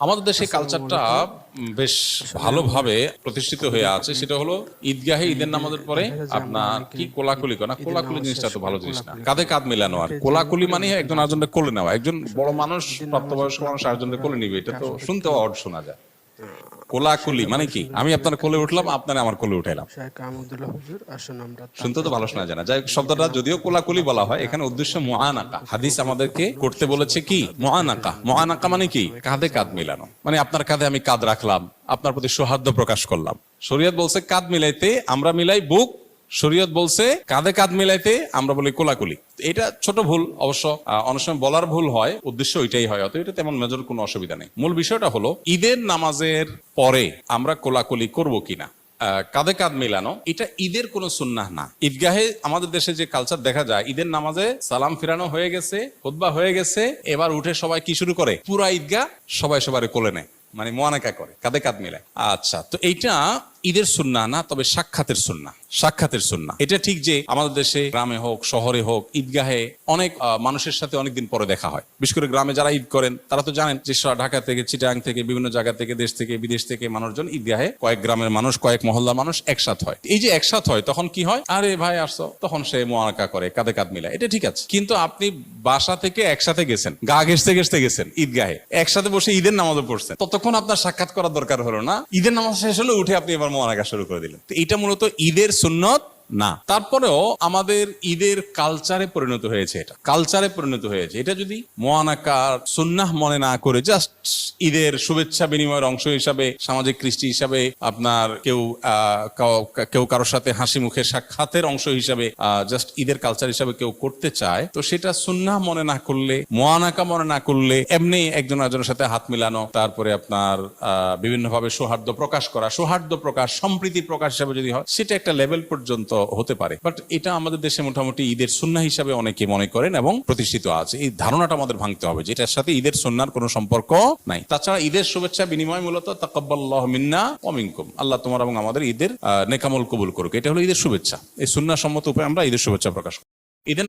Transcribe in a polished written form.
আমাদের দেশে কালচারটা বেশ ভালোভাবে প্রতিষ্ঠিত হয়ে আছে। সেটা হলো ঈদগাহে ঈদের নামাজের পরে আপনার কি কোলাকুলি করা। কোলাকুলি জিনিসটা তো ভালো জিনিস না, কাঁধে কাঁধ মিলানো। আর কোলাকুলি মানে একজন আরেকজনকে কোলে নেওয়া, একজন বড় মানুষ প্রাপ্তবয়স্ক মানুষ আরেকজনকে কোলে নিবে, এটা তো শুনতেও অড শোনা যায়। কোলাকুলি মানে কি, আমি আপনার কোলে উঠলাম, আপনারা আমার কোলে উঠাইলাম, শুনতে তো ভালো শোনা যায় না। যাই হোক, শব্দটা যদিও কোলাকুলি বলা হয়, এখানে উদ্দেশ্য মুআনাকা। হাদিস আমাদেরকে করতে বলেছে কি মুআনাকা। মুআনাকা মানে কি, কাঁধে কাঁধ মিলানো, মানে আপনার কাঁধে আমি কাঁধ রাখলাম, আপনার প্রতি সৌহার্দ্য প্রকাশ করলাম। শরীয়ত বলছে কাঁধ মিলাইতে, আমরা মিলাই বুক। শরীয়ত বলছে কাঁধে কাঁধ মিলাইতে, আমরা বলি কোলাকুলি। এটা ছোট ভুল অবশ্য, অনেক সময় বলার ভুল হয়, উদ্দেশ্য ওইটাই হয়, অত এটা তেমন মেজর কোনো অসুবিধা নেই। মূল বিষয়টা হলো ঈদের নামাজের পরে আমরা কোলাকুলি করব কিনা, কাঁধে কাঁধ মিলানো, এটা ঈদের কোনো সুন্নাহ না। ঈদগাহে আমাদের দেশে যে কালচার দেখা যায়, ঈদের নামাজে সালাম ফিরানো হয়ে গেছে, খুতবা হয়ে গেছে, এবার উঠে সবাই কি শুরু করে, পুরা ঈদগাহ সবাই সবার কোলে নেয়, মানে মুআনাকা করে, কাঁধে কাঁধ মিলায়। আচ্ছা, তো এইটা ঈদের সুন্নাহ না, তবে সাক্ষাতের সুন্নাহ। সাক্ষাতের সুন্নাহ এটা ঠিক যে আমাদের দেশে গ্রামে হোক শহরে হোক ঈদগাহে অনেক মানুষের সাথে অনেকদিন পরে দেখা হয়। বিশেষ করে গ্রামে যারা ঈদ করেন তারা তো জানেন যে ঢাকা থেকে, চিটাগাং থেকে, বিভিন্ন জায়গা থেকে, দেশ থেকে, বিদেশ থেকে মানুষজন ঈদগাহে, কয়েক গ্রামের মানুষ, কয়েক মহল্লার মানুষ একসাথ হয়। এই যে একসাথ হয়, তখন কি হয়, আরে ভাই আসছো, তখন সে মুআনাকা করে, কাঁধে কাঁধ মিলায়, এটা ঠিক আছে। কিন্তু আপনি বাসা থেকে একসাথে গেছেন, গা ঘেঁষতে ঘেঁষতে গেছেন ঈদগাহে, একসাথে বসে ঈদের নামাজও পড়ছেন, ততক্ষণ আপনার সাক্ষাৎ করার দরকার হলো না। ঈদের নামাজ শেষ হলে উঠে আপনি এবার মুআনাকা শুরু করে দিলেন। তো এটা মূলত ঈদের সুন্নত না। তারপরেও আমাদের ঈদের কালচারে পরিণত হয়েছে, এটা কালচারে পরিণত হয়েছে। এটা যদি মুআনাকার সুন্নাহ মনে না করে জাস্ট ঈদের শুভেচ্ছা বিনিময়ের অংশ হিসাবে, সামাজিক কৃষ্টি হিসাবে, আপনার কেউ কারোর সাথে হাসি মুখে সাক্ষাতের অংশ হিসাবে, জাস্ট ঈদের কালচার হিসাবে কেউ করতে চায়, তো সেটা সুন্নাহ মনে না করলে, মুআনাকা মনে না করলে, এমনি একজন আরেকজনের সাথে হাত মিলানো, তারপরে আপনার বিভিন্নভাবে সৌহার্দ্য প্রকাশ করা, সৌহার্দ্য প্রকাশ, সম্প্রীতি প্রকাশ হিসাবে যদি হয়, সেটা একটা লেভেল পর্যন্ত হতে পারে। বাট এটা আমাদের দেশে মোটামুটি ঈদের সুন্নাহ হিসাবে অনেকে মনে করেন এবং প্রতিষ্ঠিত আছে। এই ধারণাটা আমাদের ভাঙতে হবে, যেটার সাথে ঈদের সুন্নাহর কোনো সম্পর্ক নাই। তাছাড়া ঈদের শুভেচ্ছা বিনিময় মূলত তাকাব্বালাল্লাহু মিন্না ওয়া মিনকুম, আল্লাহ তোমার এবং আমাদের ঈদের নেকামল কবুল করুক, এটা হলো ঈদের শুভেচ্ছা। এই সুন্নাহ সম্মত উপায়ে আমরা ঈদের শুভেচ্ছা প্রকাশ করি।